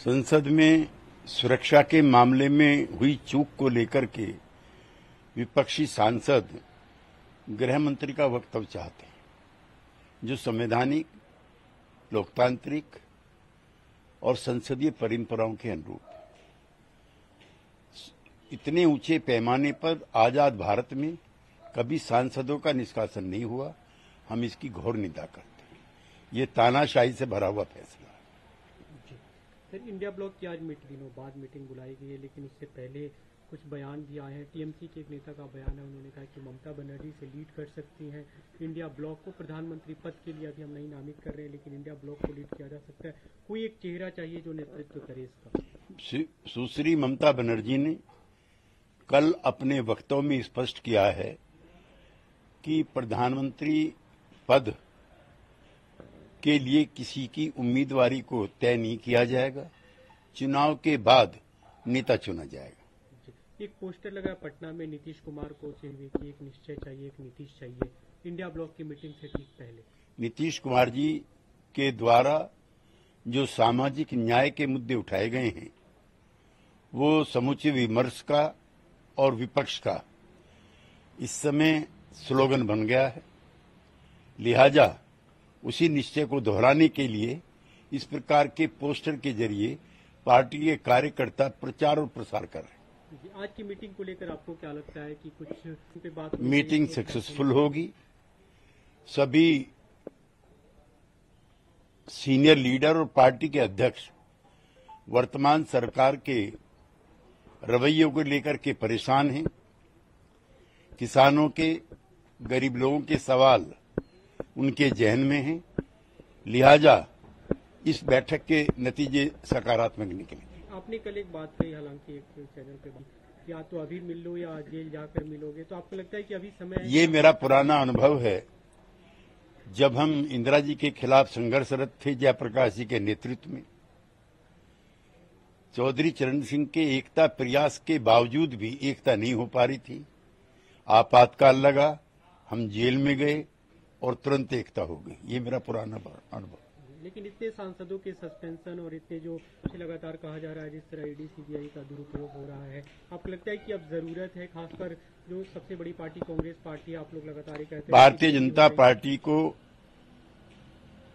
संसद में सुरक्षा के मामले में हुई चूक को लेकर के विपक्षी सांसद गृह मंत्री का वक्तव्य चाहते हैं, जो संवैधानिक, लोकतांत्रिक और संसदीय परंपराओं के अनुरूप है। इतने ऊंचे पैमाने पर आजाद भारत में कभी सांसदों का निष्कासन नहीं हुआ। हम इसकी घोर निंदा करते हैं। ये तानाशाही से भरा हुआ फैसला है। सर, इंडिया ब्लॉक की आज दिनों बाद मीटिंग बुलाई गई है, लेकिन उससे पहले कुछ बयान भी आए हैं। टीएमसी के एक नेता का बयान है, उन्होंने कहा कि ममता बनर्जी से लीड कर सकती हैं इंडिया ब्लॉक को। प्रधानमंत्री पद के लिए अभी हम नहीं नामित कर रहे हैं, लेकिन इंडिया ब्लॉक को लीड किया जा सकता है। कोई एक चेहरा चाहिए जो नेतृत्व करे इसका। सुश्री ममता बनर्जी ने कल अपने वक्तव्य में स्पष्ट किया है कि प्रधानमंत्री पद के लिए किसी की उम्मीदवारी को तय नहीं किया जाएगा। चुनाव के बाद नेता चुना जाएगा। एक पोस्टर लगा पटना में नीतीश कुमार को चाहिए कि एक निश्चय चाहिए, एक नीतीश चाहिए, इंडिया ब्लॉक की मीटिंग से ठीक पहले। नीतीश कुमार जी के द्वारा जो सामाजिक न्याय के मुद्दे उठाए गए हैं, वो समूचे विमर्श का और विपक्ष का इस समय स्लोगन बन गया है। लिहाजा उसी निश्चय को दोहराने के लिए इस प्रकार के पोस्टर के जरिए पार्टी के कार्यकर्ता प्रचार और प्रसार कर रहे हैं। आज की मीटिंग को लेकर आपको क्या लगता है कि कुछ पे बात मीटिंग सक्सेसफुल होगी। सभी सीनियर लीडर और पार्टी के अध्यक्ष वर्तमान सरकार के रवैये को लेकर के परेशान हैं। किसानों के, गरीब लोगों के सवाल उनके जहन में हैं। लिहाजा इस बैठक के नतीजे सकारात्मक निकले। आपने कल एक बात कही, हालांकि एक चैनल पे, या तो अभी मिल लो या जेल जाकर मिलोगे, तो आपको लगता है कि अभी समय है? ये मेरा पुराना अनुभव है। जब हम इंदिरा जी के खिलाफ संघर्षरत थे, जयप्रकाश जी के नेतृत्व में, चौधरी चरण सिंह के एकता प्रयास के बावजूद भी एकता नहीं हो पा रही थी। आपातकाल लगा, हम जेल में गए और तुरंत एकता हो गई। ये मेरा पुराना अनुभव। लेकिन इतने सांसदों के सस्पेंशन और इतने जो लगातार कहा जा रहा है, जिस तरह ईडी सीबीआई का दुरुपयोग हो रहा है, आपको लगता है कि अब जरूरत है, खासकर जो सबसे बड़ी पार्टी कांग्रेस पार्टी, आप लोग लगातार कहते हैं भारतीय जनता पार्टी को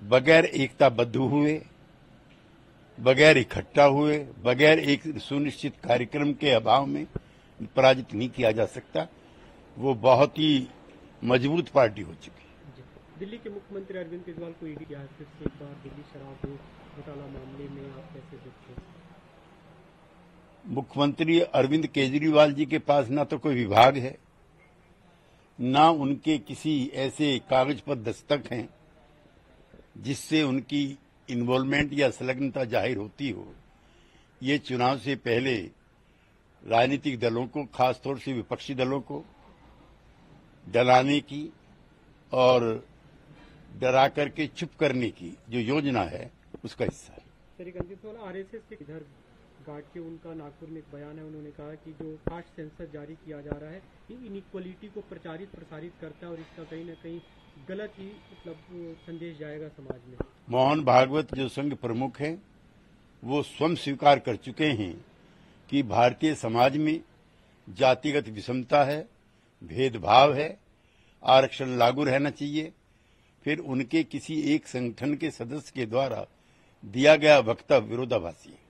बगैर एकताबद्ध हुए, बगैर इकट्ठा हुए, बगैर एक सुनिश्चित कार्यक्रम के अभाव में पराजित नहीं किया जा सकता। वो बहुत ही मजबूत पार्टी हो चुकी है। दिल्ली के मुख्यमंत्री अरविंद केजरीवाल को ईडी किया है फिर से एक बार दिल्ली शराब घोटाला मामले में, आप कैसे देखते हैं? मुख्यमंत्री अरविंद केजरीवाल जी के पास ना तो कोई विभाग है, ना उनके किसी ऐसे कागज पर दस्तक हैं जिससे उनकी इन्वॉल्वमेंट या संलग्नता जाहिर होती हो। ये चुनाव से पहले राजनीतिक दलों को, खासतौर से विपक्षी दलों को डराने की और डरा करके चुप करने की जो योजना है, उसका हिस्सा है। सर, आरएसएस के इधर गाड़के उनका नागपुर में एक बयान है, उन्होंने कहा कि जो कास्ट सेंसस जारी किया जा रहा है, ये इनइक्वलिटी को प्रसारित करता है और इसका कहीं न कहीं गलत ही संदेश जाएगा समाज में। मोहन भागवत जो संघ प्रमुख हैं, वो स्वयं स्वीकार कर चुके हैं कि भारतीय समाज में जातिगत विषमता है, भेदभाव है, आरक्षण लागू रहना चाहिए। फिर उनके किसी एक संगठन के सदस्य के द्वारा दिया गया वक्तव्य विरोधाभासी है।